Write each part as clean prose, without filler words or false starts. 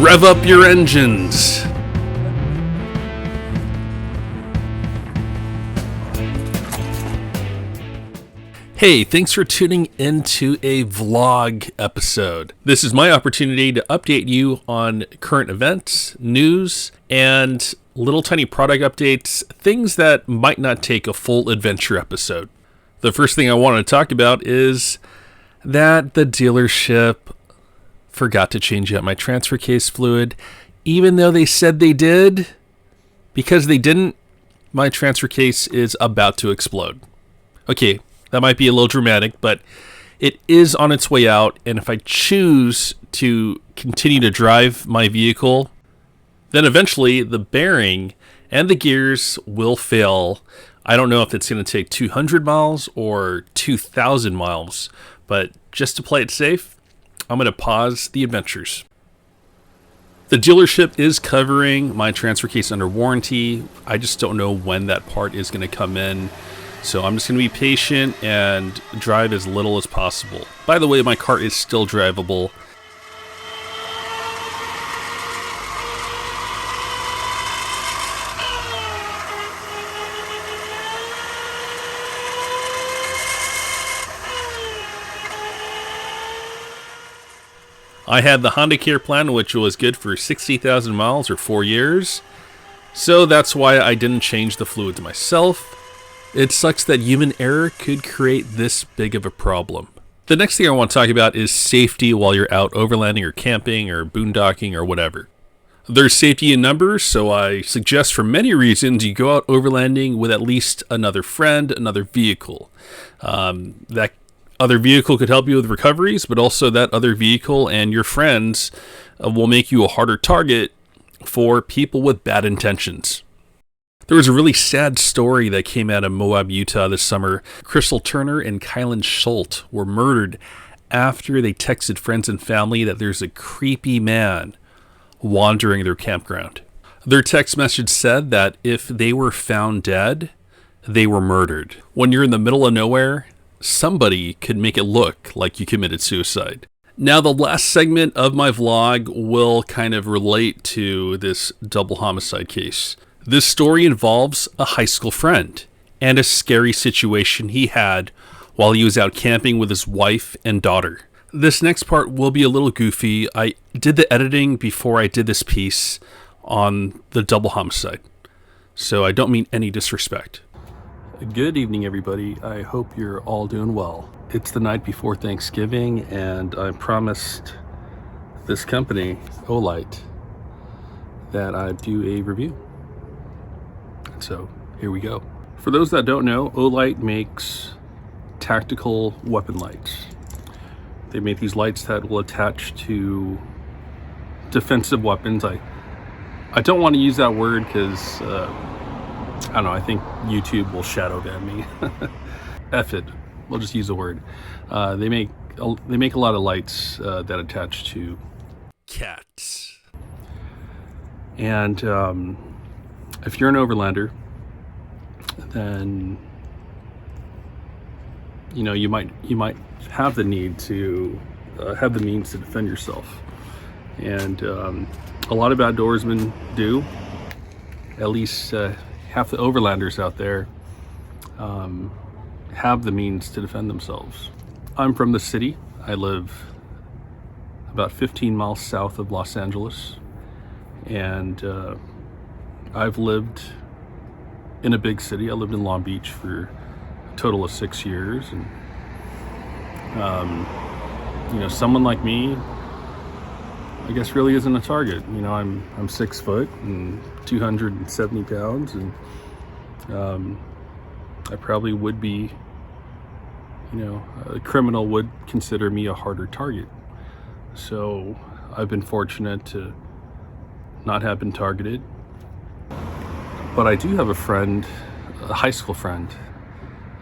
Rev up your engines. Hey, thanks for tuning into a vlog episode. This is my opportunity to update you on current events, news, and little tiny product updates, things that might not take a full adventure episode. The first thing I want to talk about is that the dealership forgot to change out my transfer case fluid, even though they said they did. Because they didn't, my transfer case is about to explode. Okay, that might be a little dramatic, but it is on its way out, and if I choose to continue to drive my vehicle, then eventually the bearing and the gears will fail. I don't know if it's going to take 200 miles or 2,000 miles, but just to play it safe, I'm going to pause the adventures. The dealership is covering my transfer case under warranty. I just don't know when that part is going to come in. So I'm just going to be patient and drive as little as possible. By the way, my car is still drivable. I had the Honda Care plan, which was good for 60,000 miles or 4 years. So that's why I didn't change the fluids myself. It sucks that human error could create this big of a problem. The next thing I want to talk about is safety while you're out overlanding or camping or boondocking or whatever. There's safety in numbers, so I suggest for many reasons you go out overlanding with at least another friend, another vehicle. That other vehicle could help you with recoveries, but also that other vehicle and your friends will make you a harder target for people with bad intentions. There was a really sad story that came out of Moab, Utah this summer. Crystal Turner and Kylan Schultz were murdered after they texted friends and family that there's a creepy man wandering their campground. Their text message said that if they were found dead, they were murdered. When you're in the middle of nowhere, somebody could make it look like you committed suicide. Now, the last segment of my vlog will kind of relate to this double homicide case. This story involves a high school friend and a scary situation he had while he was out camping with his wife and daughter. This next part will be a little goofy. I did the editing before I did this piece on the double homicide, so I don't mean any disrespect. Good evening, everybody. I hope you're all doing well. It's the night before Thanksgiving, and I promised this company, OLight, that I'd do a review. So here we go. For those that don't know, OLight makes tactical weapon lights. They make these lights that will attach to defensive weapons. I don't want to use that word because I don't know, I think YouTube will shadow ban me. F it, we'll just use the word. They make a lot of lights that attach to cats. And if you're an overlander, then you might have the need to have the means to defend yourself. And a lot of outdoorsmen do. At least half the overlanders out there have the means to defend themselves. I'm from the city. I live about 15 miles south of Los Angeles, and I've lived in a big city. I lived in Long Beach for a total of 6 years, and someone like me, I guess, really isn't a target. I'm 6 foot and 270 pounds, and I probably would be, a criminal would consider me a harder target. So I've been fortunate to not have been targeted. But I do have a friend, a high school friend,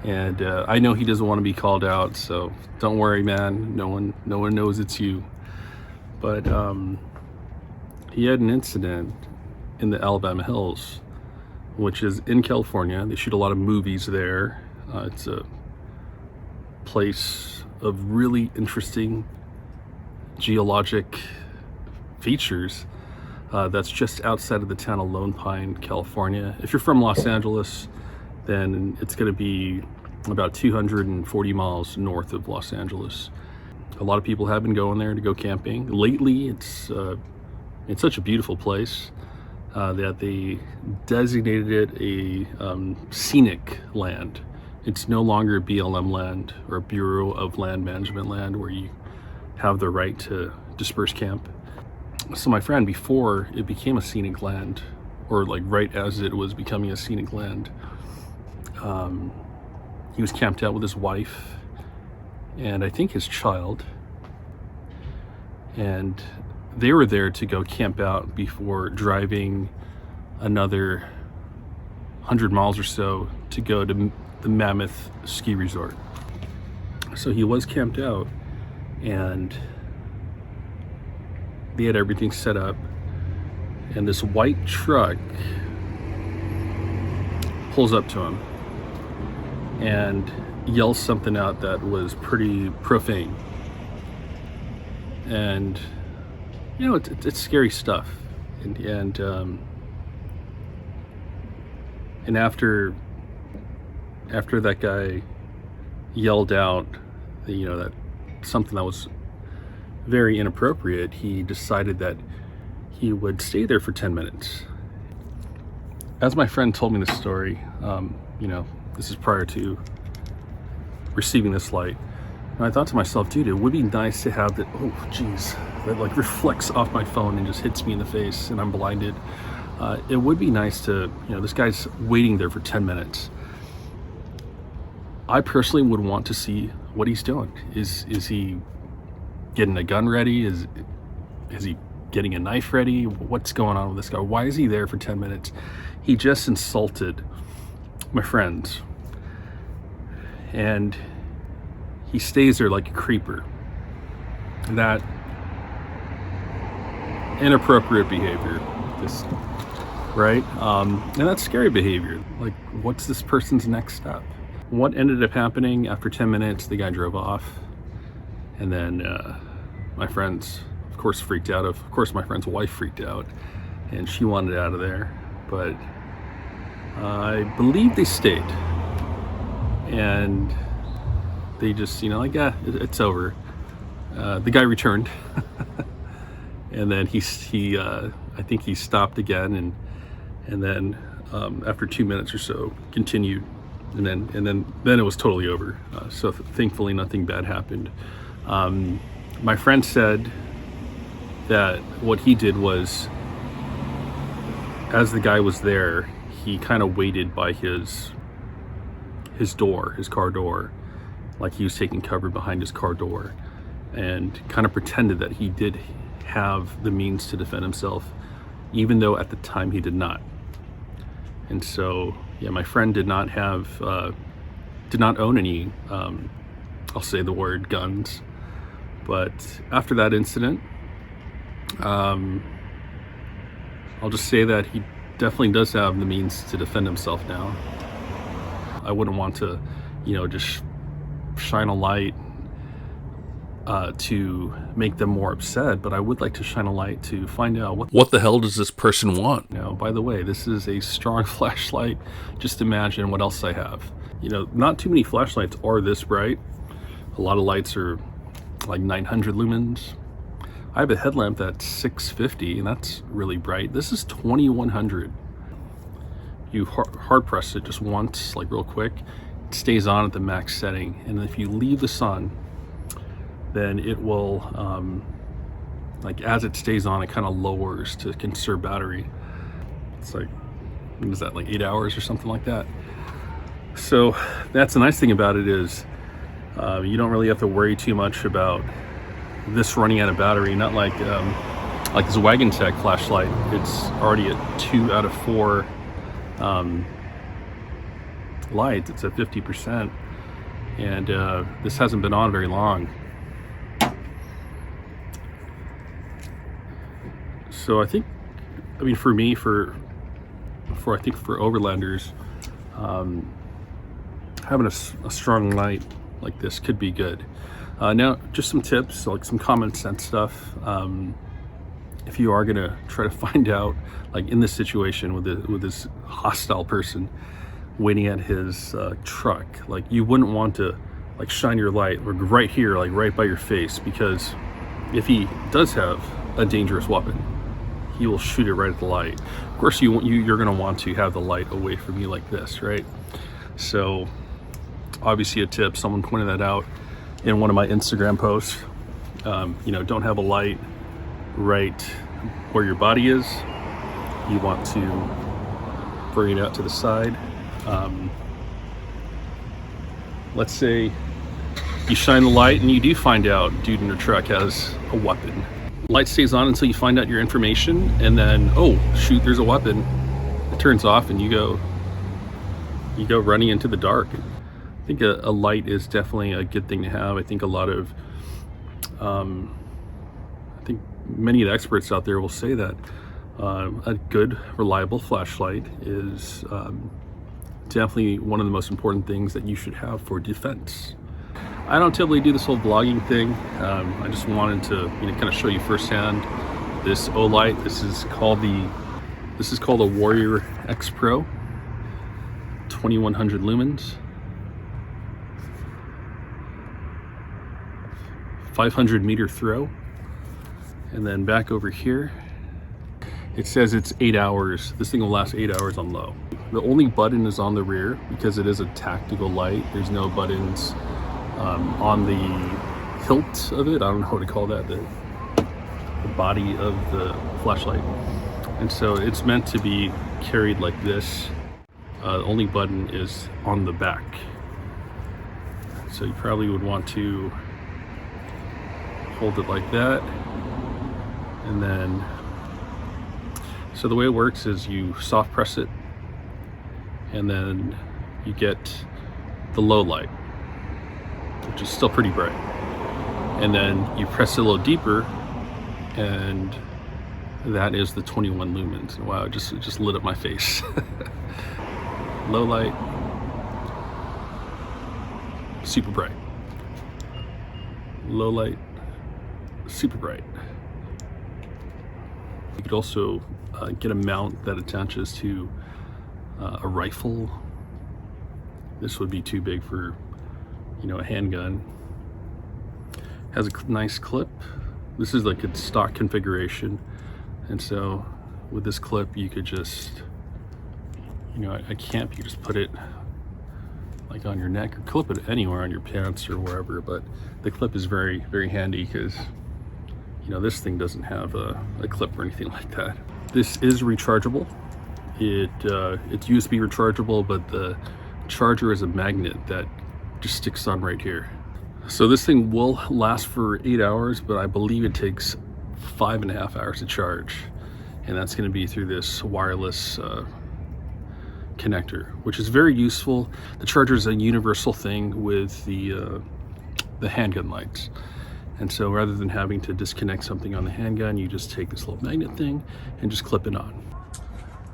and I know he doesn't want to be called out, so don't worry, man. No one knows it's you. But he had an incident in the Alabama Hills, which is in California. They shoot a lot of movies there. It's a place of really interesting geologic features. That's just outside of the town of Lone Pine, California. If you're from Los Angeles, then it's going to be about 240 miles north of Los Angeles. A lot of people have been going there to go camping. Lately, it's such a beautiful place that they designated it a scenic land. It's no longer BLM land or Bureau of Land Management land where you have the right to disperse camp. So my friend, before it became a scenic land, or like right as it was becoming a scenic land, he was camped out with his wife and I think his child, and they were there to go camp out before driving another 100 miles or so to go to the Mammoth ski resort. So he was camped out and they had everything set up, and this white truck pulls up to him and yells something out that was pretty profane. And you know, it's scary stuff. And after that guy yelled out, you know, that something that was very inappropriate, he decided that he would stay there for 10 minutes. As my friend told me this story, you know, this is prior to receiving this light, and I thought to myself, dude, it would be nice to have that, oh geez, that like reflects off my phone and just hits me in the face and I'm blinded. It would be nice to, you know, this guy's waiting there for 10 minutes. I personally would want to see what he's doing. Is he getting a gun ready? Is he getting a knife ready? What's going on with this guy? Why is he there for 10 minutes? He just insulted my friends. And he stays there like a creeper. That inappropriate behavior, just right? And that's scary behavior. Like, what's this person's next step? What ended up happening after 10 minutes, the guy drove off. And then my friends, of course, freaked out. Of course, my friend's wife freaked out and she wanted out of there. But I believe they stayed. And they just, you know, like, yeah, it's over. The guy returned. And then he I think he stopped again, and then after 2 minutes or so continued, and then it was totally over. So thankfully nothing bad happened. My friend said that what he did was, as the guy was there, he kind of waited by his car door, like he was taking cover behind his car door, and kind of pretended that he did have the means to defend himself, even though at the time he did not. And so, yeah, my friend did not own any, I'll say the word, guns. But after that incident, I'll just say that he definitely does have the means to defend himself now. I wouldn't want to, you know, just shine a light to make them more upset, but I would like to shine a light to find out what the hell does this person want. Now, by the way, this is a strong flashlight. Just imagine what else I have. You know, not too many flashlights are this bright. A lot of lights are like 900 lumens. I have a headlamp that's 650, and that's really bright. This is 2100. You hard press it just once, like real quick. It stays on at the max setting, and if you leave the sun, then it will, like as it stays on, it kind of lowers to conserve battery. It's like, what is that, like 8 hours or something like that? So that's the nice thing about it is you don't really have to worry too much about this running out of battery. Not like this Wagon Tech flashlight. It's already at 2 out of 4 lights. It's at 50%, and this hasn't been on very long. So I think, I mean, for me, for I think for overlanders, having a strong light like this could be good. Now, just some tips, like some common sense stuff. if you are gonna try to find out, like in this situation with this hostile person waiting at his truck, like you wouldn't want to like shine your light right here, like right by your face, because if he does have a dangerous weapon, he will shoot it right at the light. Of course, you're gonna want to have the light away from you like this, right? So obviously a tip, someone pointed that out in one of my Instagram posts. You know, don't have a light right where your body is. You want to bring it out to the side. Let's say you shine the light and you do find out dude in your truck has a weapon. Light stays on until you find out your information, and then, oh shoot, there's a weapon. It turns off and you go running into the dark. I think a light is definitely a good thing to have. I think a lot of I think many of the experts out there will say that a good, reliable flashlight is definitely one of the most important things that you should have for defense. I don't typically do this whole vlogging thing. I just wanted to, you know, kind of show you firsthand this OLight. This is called a Warriro X Pro, 2100 lumens, 500 meter throw. And then back over here, it says it's 8 hours. This thing will last 8 hours on low. The only button is on the rear because it is a tactical light. There's no buttons on the hilt of it. I don't know what to call that, the body of the flashlight. And so it's meant to be carried like this. The only button is on the back. So you probably would want to hold it like that. And then, so the way it works is you soft press it, and then you get the low light, which is still pretty bright. And then you press it a little deeper, and that is the 21 lumens. Wow, it just lit up my face. Low light, super bright. Low light, super bright. You could also get a mount that attaches to a rifle. This would be too big for, you know, a handgun. Has a nice clip. This is like its stock configuration, and so with this clip you could just, you know, at camp you just put it like on your neck or clip it anywhere on your pants or wherever. But the clip is very, very handy because, you know, this thing doesn't have a clip or anything like that. This is rechargeable. It's USB rechargeable, but the charger is a magnet that just sticks on right here. So this thing will last for 8 hours, but I believe it takes 5.5 hours to charge. And that's gonna be through this wireless connector, which is very useful. The charger is a universal thing with the handgun lights. And so rather than having to disconnect something on the handgun, you just take this little magnet thing and just clip it on.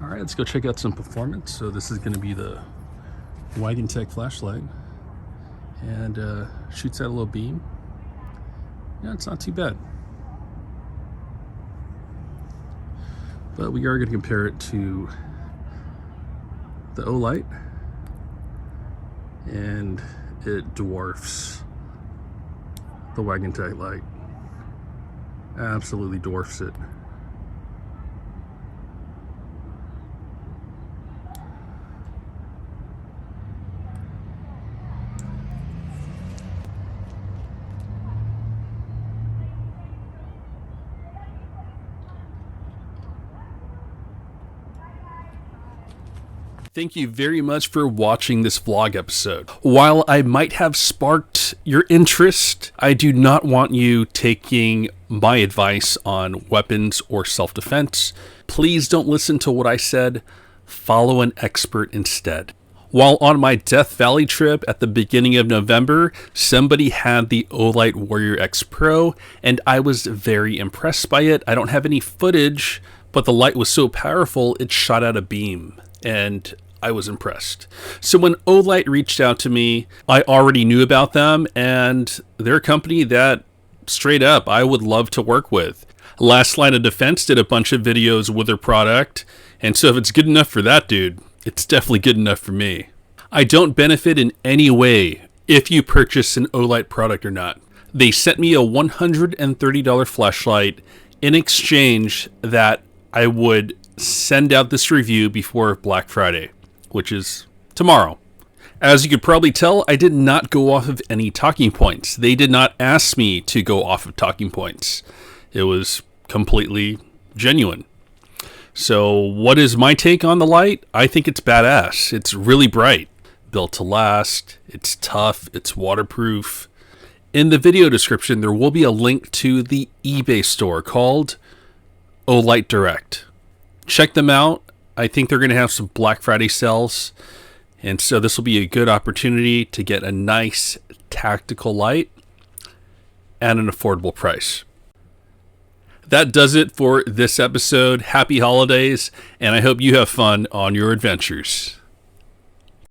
All right, let's go check out some performance. So this is going to be the Wagentech flashlight, and shoots out a little beam. Yeah, it's not too bad. But we are going to compare it to the OLight, and it dwarfs the Wagentech light. Absolutely dwarfs it. Thank you very much for watching this vlog episode. While I might have sparked your interest, I do not want you taking my advice on weapons or self-defense. Please don't listen to what I said. Follow an expert instead. While on my Death Valley trip at the beginning of November, somebody had the OLight Warrior X Pro, and I was very impressed by it. I don't have any footage, but the light was so powerful it shot out a beam, and I was impressed. So when OLight reached out to me, I already knew about them, and they're a company that straight up, I would love to work with. Last Line of Defense did a bunch of videos with their product, and so if it's good enough for that dude, it's definitely good enough for me. I don't benefit in any way if you purchase an OLight product or not. They sent me a $130 flashlight in exchange that I would send out this review before Black Friday, which is tomorrow. As you could probably tell, I did not go off of any talking points. They did not ask me to go off of talking points. It was completely genuine. So what is my take on the light? I think it's badass. It's really bright, built to last, it's tough, it's waterproof. In the video description, there will be a link to the eBay store called OLight Direct. Check them out. I think they're going to have some Black Friday sales. And so this will be a good opportunity to get a nice tactical light at an affordable price. That does it for this episode. Happy holidays, and I hope you have fun on your adventures.